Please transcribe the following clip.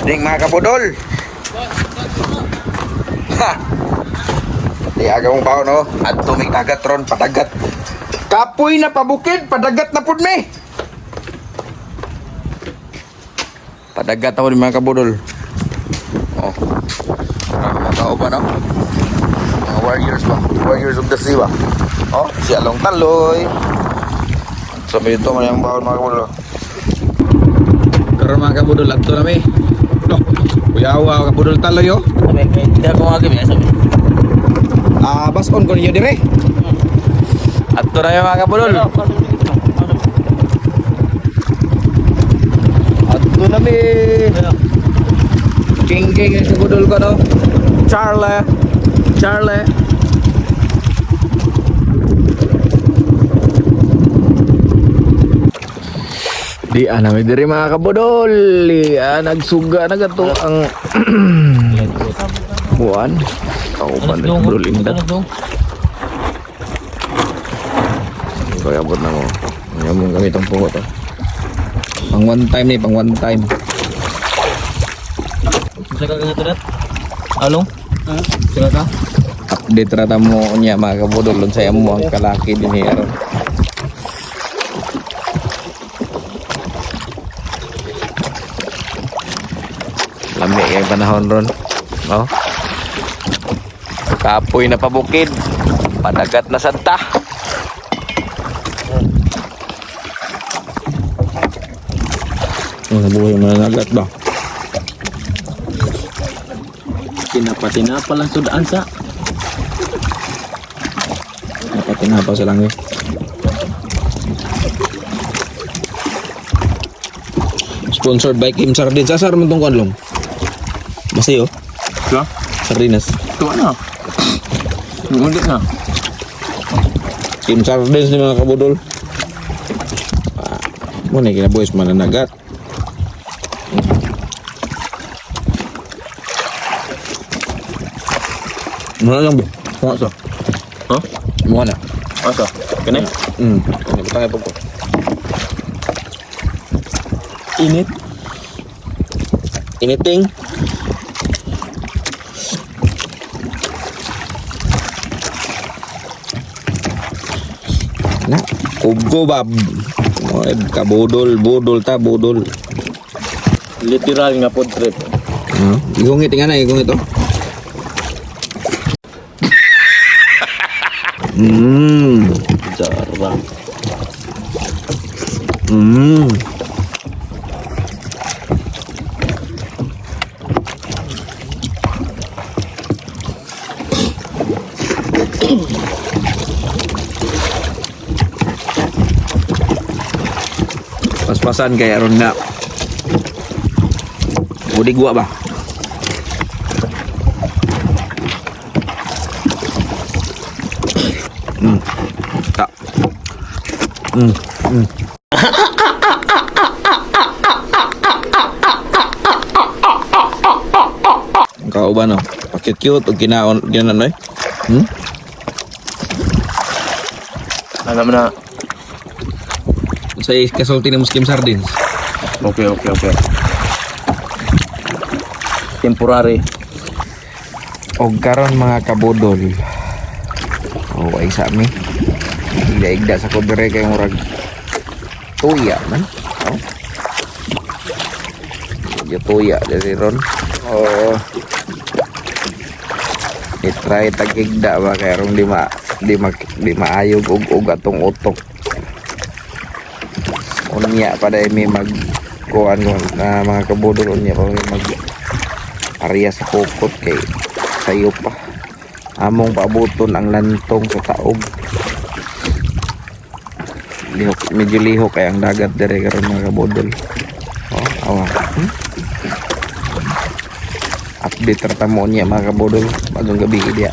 Ding mga kabudol. Ha. Di aga mong baon no. At tumig dagat ron padagat. Kapoy na pabukid, padagat na pud me. Padagat ako mga kabudol. Oh. Mga tao ba no? Mga warriors ba? Warriors of the sea ba? Oh, si Along Taloy. Sabi dito man yung baon mga kabudol. Karon mga kabudol adto na me. No. Kuyawa kabudol Taloy yo. Sabi, hindi ako magagawin ya sabi. Bas on ko niyo dire. Adto na yung mga kabudol. Adto na me. King yung kabudol ko no. Charlie. Di anami diri mga kabudol. Nagsuga na gato ang buwan. Ako pa na kabudol inda. Kaya abot na mo. Ngayon mong gamit ang pungot oh. Pang one time ni, pang one time. Saka ka ito Along? Saka ka? Update rata mo niya mga kabudol. Saya mo ang kalaki din here. Lamig yung panahon ron. Oh. Kapoy na pabukid. Padagat na santa. Buhay mananagat ba? Tinapa lang sudaan sa. Tinapa sa langit. Sponsored by Kim Sardines. Sasar mo itong kanlong? Basi oh. Siya? Sardinas. Tuwa na. Ngundik na. Kim Sardines ni mga kabudol. Muna kinabuhis mananagat. Muna lang ba? Mukha sa. Ha? Muna na. Asa? Kani? Patangay po ko. Init. Initing. Na, kugo bab. Kabudol, budol ta, budol. Literal nga food trip. Igungit nga na, igungit oh. Jarang. Pas-pasan kaya ron nga. Budi gua ba? Tak. Kau ba no? Pakit-cute o ginaon ginan eh? Alam na. Sa kasulti ni Muslim Sardines. Okay. Temporary. Og karon mga kabudol. Ay sa mi. Igda sa kodre kay murag tuya man. Oh. Yo tuya dari ron. Oh. I-try tagigda ba kay rong di maayog og atong utok. Unya pada mi mag kuan na mga kabudol unya pa mi mag area sa kokot kay sayo pa among paabuton ang lantong sa taog. Medyo lihok kay ang dagat dire karon mga kabudol. Oh, awa. Update rata mo niya mga kabudol bagong gabi dia.